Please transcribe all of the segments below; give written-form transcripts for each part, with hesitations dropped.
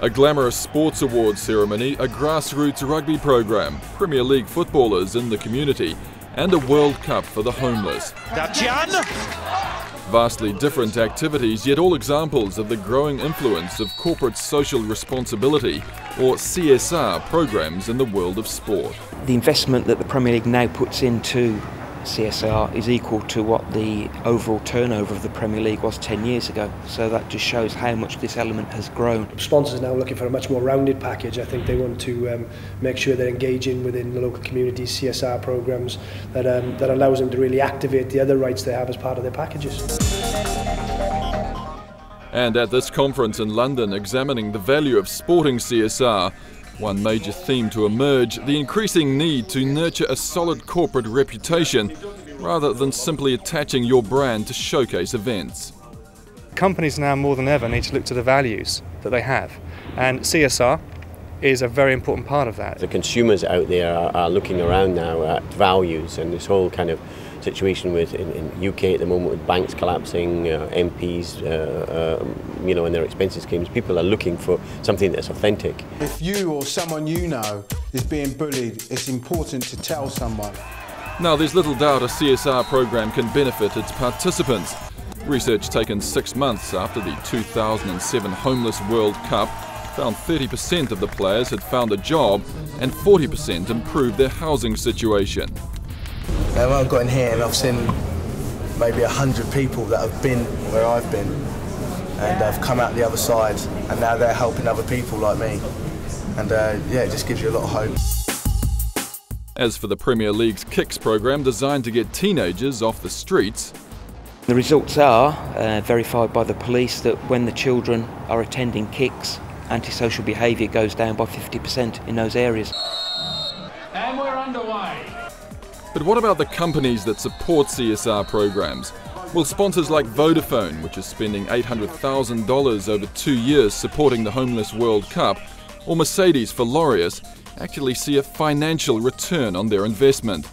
A glamorous sports awards ceremony, a grassroots rugby program, Premier League footballers in the community, and a World Cup for the homeless. Vastly different activities, yet all examples of the growing influence of corporate social responsibility, or CSR, programs in the world of sport. The investment that the Premier League now puts into CSR is equal to what the overall turnover of the Premier League was 10 years ago. So that just shows how much this element has grown. Sponsors are now looking for a much more rounded package. I think they want to make sure they're engaging within the local communities, CSR programs that allows them to really activate the other rights they have as part of their packages. And at this conference in London, examining the value of sporting CSR, one major theme to emerge, the increasing need to nurture a solid corporate reputation rather than simply attaching your brand to showcase events. Companies now more than ever need to look to the values that they have, and CSR is a very important part of that. The consumers out there are looking around now at values, and this whole kind of situation with in UK at the moment with banks collapsing, MPs, and their expenses schemes, people are looking for something that's authentic. If you or someone you know is being bullied, it's important to tell someone. Now, there's little doubt a CSR program can benefit its participants. Research taken 6 months after the 2007 Homeless World Cup found 30% of the players had found a job and 40% improved their housing situation. Now, when I've got in here, I've seen maybe 100 people that have been where I've been and have come out the other side, and now they're helping other people like me. And it just gives you a lot of hope. As for the Premier League's Kicks program, designed to get teenagers off the streets, the results are verified by the police that when the children are attending Kicks, antisocial behaviour goes down by 50% in those areas. And we're underway. But what about the companies that support CSR programs? Will sponsors like Vodafone, which is spending $800,000 over 2 years supporting the Homeless World Cup, or Mercedes for Laureus, actually see a financial return on their investment?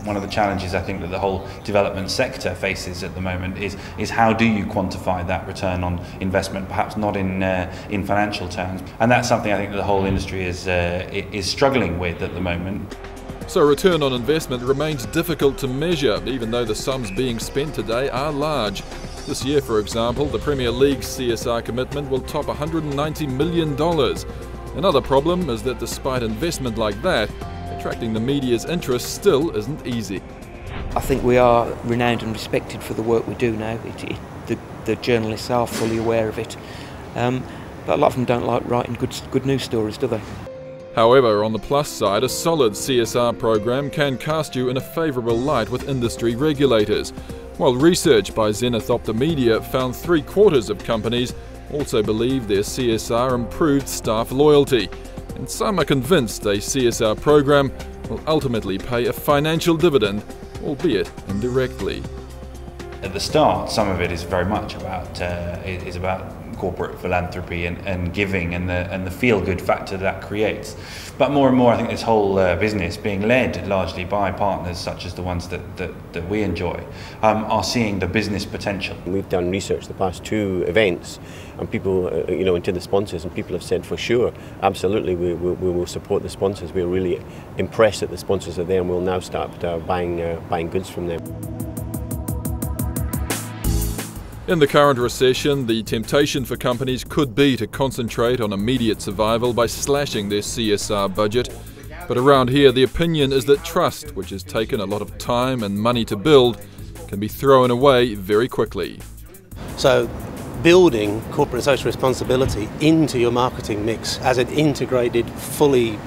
One of the challenges I think that the whole development sector faces at the moment is how do you quantify that return on investment, perhaps not in financial terms, and that's something I think that the whole industry is struggling with at the moment. So return on investment remains difficult to measure, even though the sums being spent today are large. This year, for example, the Premier League's CSR commitment will top $190 million. Another problem is that despite investment like that, attracting the media's interest still isn't easy. I think we are renowned and respected for the work we do now. The journalists are fully aware of it. But a lot of them don't like writing good news stories, do they? However, on the plus side, a solid CSR program can cast you in a favourable light with industry regulators. While research by Zenith Optimedia found 3/4 of companies also believe their CSR improved staff loyalty. And some are convinced a CSR program will ultimately pay a financial dividend, albeit indirectly. At the start, some of it is very much about corporate philanthropy and giving and the feel-good factor that creates. But more and more, I think this whole business, being led largely by partners such as the ones that we enjoy, are seeing the business potential. We've done research the past 2 events, and people, into the sponsors, and people have said for sure, absolutely, we will support the sponsors. We're really impressed that the sponsors are there, and we'll now start buying goods from them. In the current recession, the temptation for companies could be to concentrate on immediate survival by slashing their CSR budget. But around here, the opinion is that trust, which has taken a lot of time and money to build, can be thrown away very quickly. So building corporate social responsibility into your marketing mix as an integrated, fully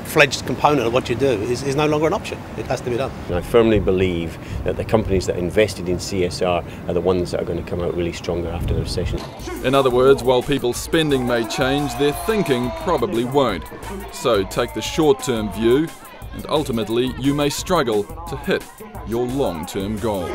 fledged component of what you do is no longer an option. It has to be done. And I firmly believe that the companies that invested in CSR are the ones that are going to come out really stronger after the recession. In other words, while people's spending may change, their thinking probably won't. So take the short-term view, and ultimately you may struggle to hit your long-term goals.